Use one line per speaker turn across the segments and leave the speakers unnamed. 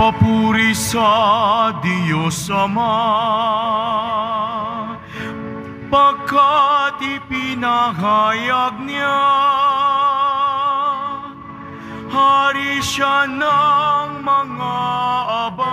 Papuri sa Diyos Ama, pagkat ipinahayag niya, hari siya ng mga aba.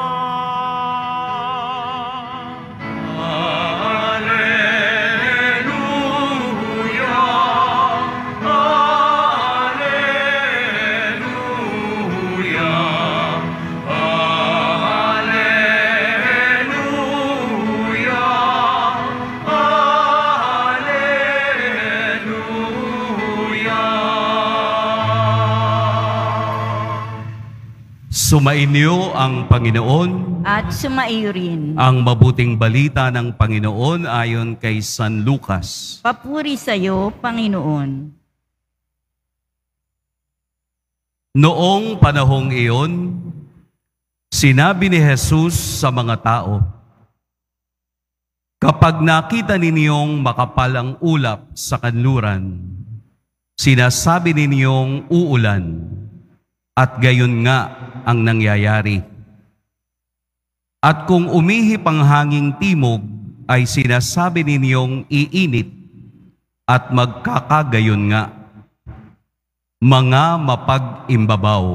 Sumainyo ang Panginoon
at sumaiyo rin
ang mabuting balita ng Panginoon ayon kay San Lucas.
Papuri sa iyo, Panginoon.
Noong panahong iyon, sinabi ni Jesus sa mga tao, "Kapag nakita ninyong makapal ang ulap sa kanluran, sinasabi ninyong uulan, at gayon nga ang nangyayari. At kung umihip ang hanging timog, ay sinasabi ninyong iinit, at magkakagayon nga. Mga mapag-imbabaw,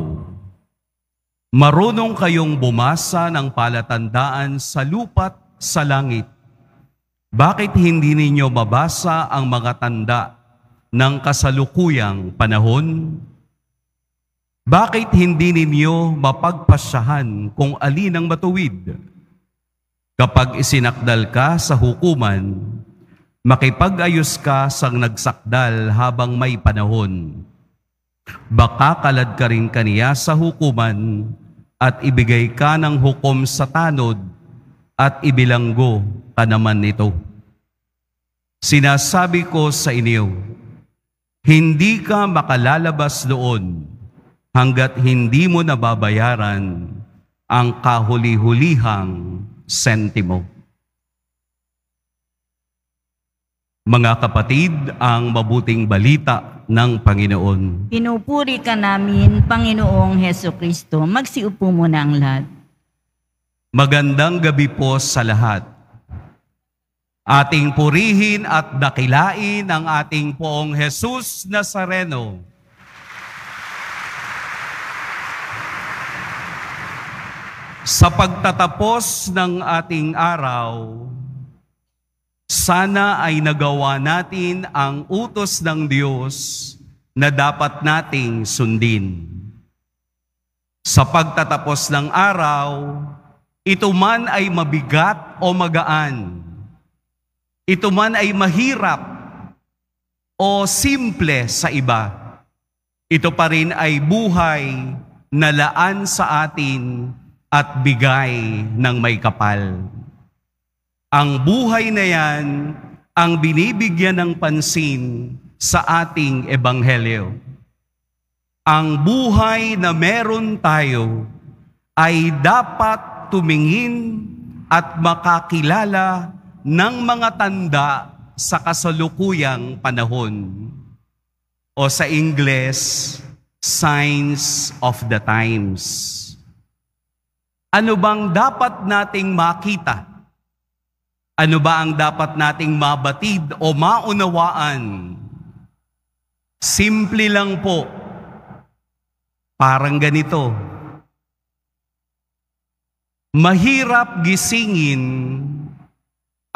marunong kayong bumasa ng palatandaan sa lupa't sa langit. Bakit hindi ninyo mabasa ang mga tanda ng kasalukuyang panahon? Bakit hindi ninyo mapagpasyahan kung alin ang matuwid? Kapag isinakdal ka sa hukuman, makipag-ayos ka sa nagsakdal habang may panahon. Baka kalad ka rin kaniya sa hukuman at ibigay ka ng hukom sa tanod at ibilanggo ka naman nito. Sinasabi ko sa inyo, hindi ka makalalabas doon hanggat hindi mo nababayaran ang kahuli-hulihang sentimo." Mga kapatid, ang mabuting balita ng Panginoon.
Pinupuri ka namin, Panginoong Hesukristo. Magsiupo muna ang lahat.
Magandang gabi po sa lahat. Ating purihin at dakilain ang ating Poong Jesus Nazareno. Sa pagtatapos ng ating araw, sana ay nagawa natin ang utos ng Diyos na dapat nating sundin. Sa pagtatapos ng araw, ito man ay mabigat o magaan, ito man ay mahirap o simple sa iba, ito pa rin ay buhay na laan sa atin at bigay ng may kapal. Ang buhay na yan ang binibigyan ng pansin sa ating ebanghelyo. Ang buhay na meron tayo ay dapat tumingin at makakilala ng mga tanda sa kasalukuyang panahon. O sa Ingles, signs of the times. Ano bang dapat nating makita? Ano ba ang dapat nating mabatid o maunawaan? Simple lang po. Parang ganito. Mahirap gisingin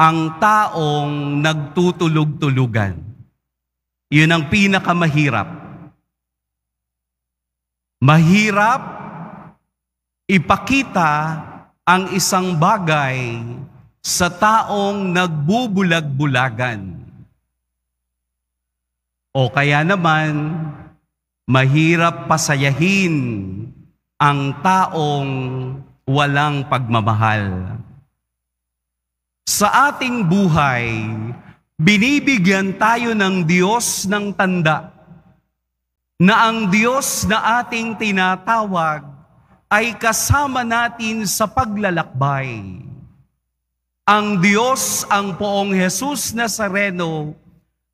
ang taong nagtutulog-tulugan. Yun ang pinakamahirap. Mahirap ipakita ang isang bagay sa taong nagbubulag-bulagan. O kaya naman, mahirap pasayahin ang taong walang pagmamahal. Sa ating buhay, binibigyan tayo ng Diyos ng tanda na ang Diyos na ating tinatawag ay kasama natin sa paglalakbay. Ang Diyos, ang Poong Jesus Nazareno,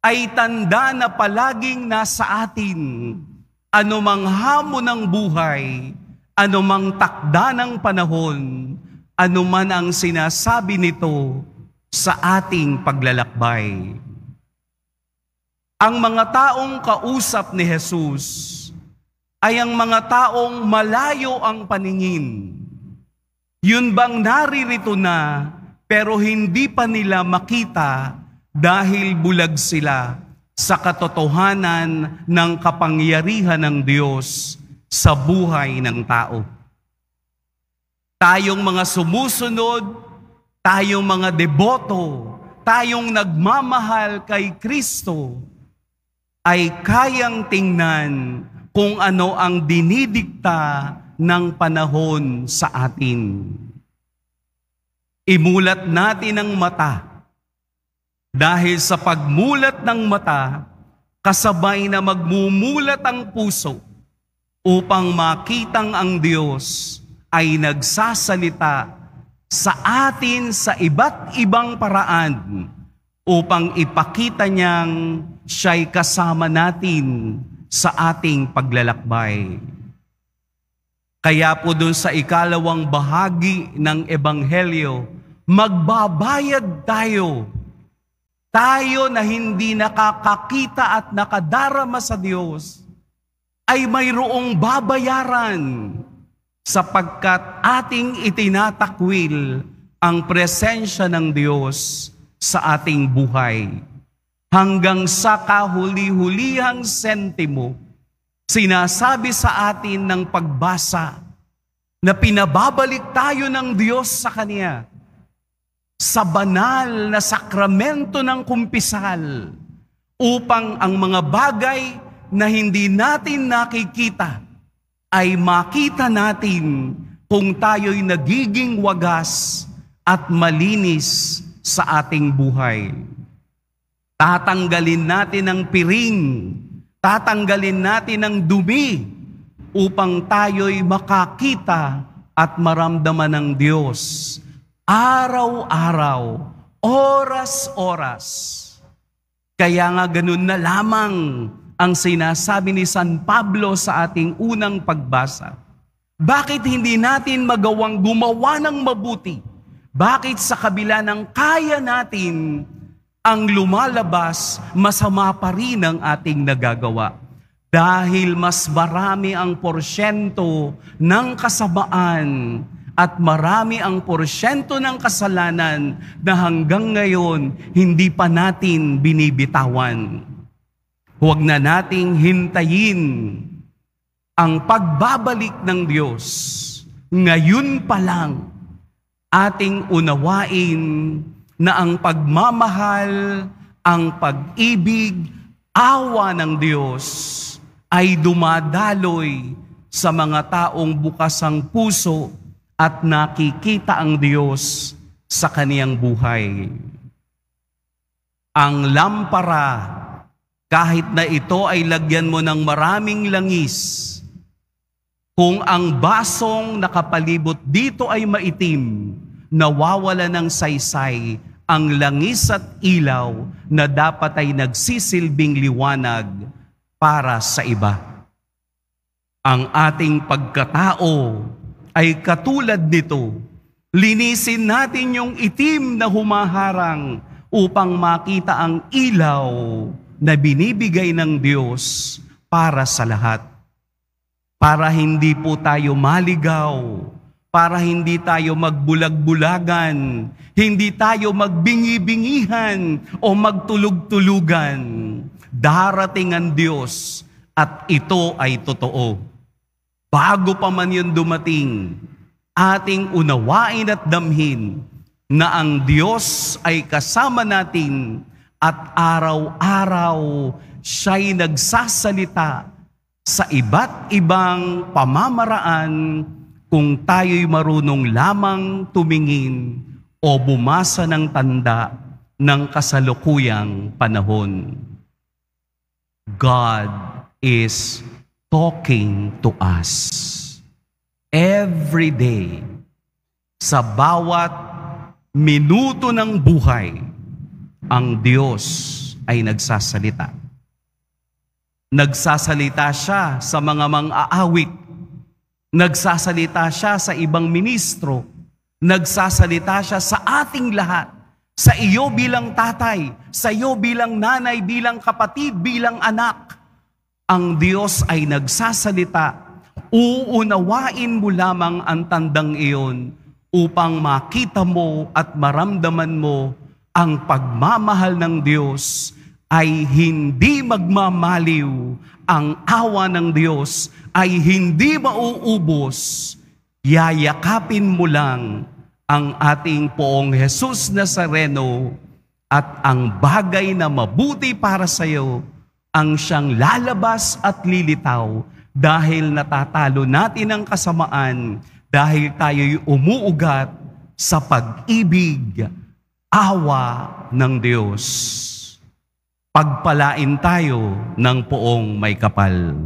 ay tanda na palaging nasa atin. Anumang hamon ng buhay, anumang takda ng panahon, anuman ang sinasabi nito sa ating paglalakbay. Ang mga taong kausap ni Jesus ay ang mga taong malayo ang paningin. Yun bang naririto na pero hindi pa nila makita dahil bulag sila sa katotohanan ng kapangyarihan ng Diyos sa buhay ng tao. Tayong mga sumusunod, tayong mga deboto, tayong nagmamahal kay Kristo, ay kayang tingnan kung ano ang dinidikta ng panahon sa atin. Imulat natin ang mata, dahil sa pagmulat ng mata, kasabay na magmumulat ang puso upang makitang ang Diyos ay nagsasalita sa atin sa iba't ibang paraan upang ipakita niyang siya'y kasama natin sa ating paglalakbay. Kaya po dun sa ikalawang bahagi ng Ebanghelyo, magbabayad tayo. Tayo na hindi nakakakita at nakadarama sa Diyos, ay mayroong babayaran sapagkat ating itinatakwil ang presensya ng Diyos sa ating buhay. Hanggang sa kahuli-hulihang sentimo, sinasabi sa atin ng pagbasa na pinababalik tayo ng Diyos sa Kanya sa banal na sakramento ng kumpisal upang ang mga bagay na hindi natin nakikita ay makita natin kung tayo'y nagiging wagas at malinis sa ating buhay. Tatanggalin natin ang piring, tatanggalin natin ang dumi upang tayo'y makakita at maramdaman ng Diyos araw-araw, oras-oras. Kaya nga ganun na lamang ang sinasabi ni San Pablo sa ating unang pagbasa. Bakit hindi natin magawang gumawa ng mabuti? Bakit sa kabila ng kaya natin, ang lumalabas, masama pa rin ang ating nagagawa? Dahil mas marami ang porsyento ng kasamaan at marami ang porsyento ng kasalanan na hanggang ngayon hindi pa natin binibitawan. Huwag na nating hintayin ang pagbabalik ng Diyos. Ngayon pa lang ating unawain na ang pagmamahal, ang pag-ibig, awa ng Diyos ay dumadaloy sa mga taong bukas ang puso at nakikita ang Diyos sa kaniyang buhay. Ang lampara, kahit na ito ay lagyan mo ng maraming langis, kung ang basong nakapalibot dito ay maitim, nawawala ng saysay ang langis at ilaw na dapat ay nagsisilbing liwanag para sa iba. Ang ating pagkatao ay katulad nito. Linisin natin yung itim na humaharang upang makita ang ilaw na binibigay ng Diyos para sa lahat. Para hindi po tayo maligaw, para hindi tayo magbulag-bulagan, hindi tayo magbingi-bingihan o magtulog-tulugan. Darating ang Diyos at ito ay totoo. Bago pa man yun dumating, ating unawain at damhin na ang Diyos ay kasama natin at araw-araw siya'y nagsasalita sa iba't ibang pamamaraan kung tayo'y marunong lamang tumingin o bumasa ng tanda ng kasalukuyang panahon. God is talking to us every day. Sa bawat minuto ng buhay, ang Diyos ay nagsasalita. Nagsasalita siya sa mga mang-aawit Nagsasalita siya sa ibang ministro. Nagsasalita siya sa ating lahat. Sa iyo bilang tatay, sa iyo bilang nanay, bilang kapatid, bilang anak. Ang Diyos ay nagsasalita. Uunawain mo lamang ang tandang iyon upang makita mo at maramdaman mo ang pagmamahal ng Diyos ay hindi magmamaliw. Ang awa ng Diyos ay hindi mauubos. Yayakapin mo lang ang ating Poong Jesus Nazareno at ang bagay na mabuti para sa iyo ang siyang lalabas at lilitaw dahil natatalo natin ang kasamaan, dahil tayo'y umuugat sa pag-ibig, awa ng Diyos. Pagpalain tayo ng Poong may kapal.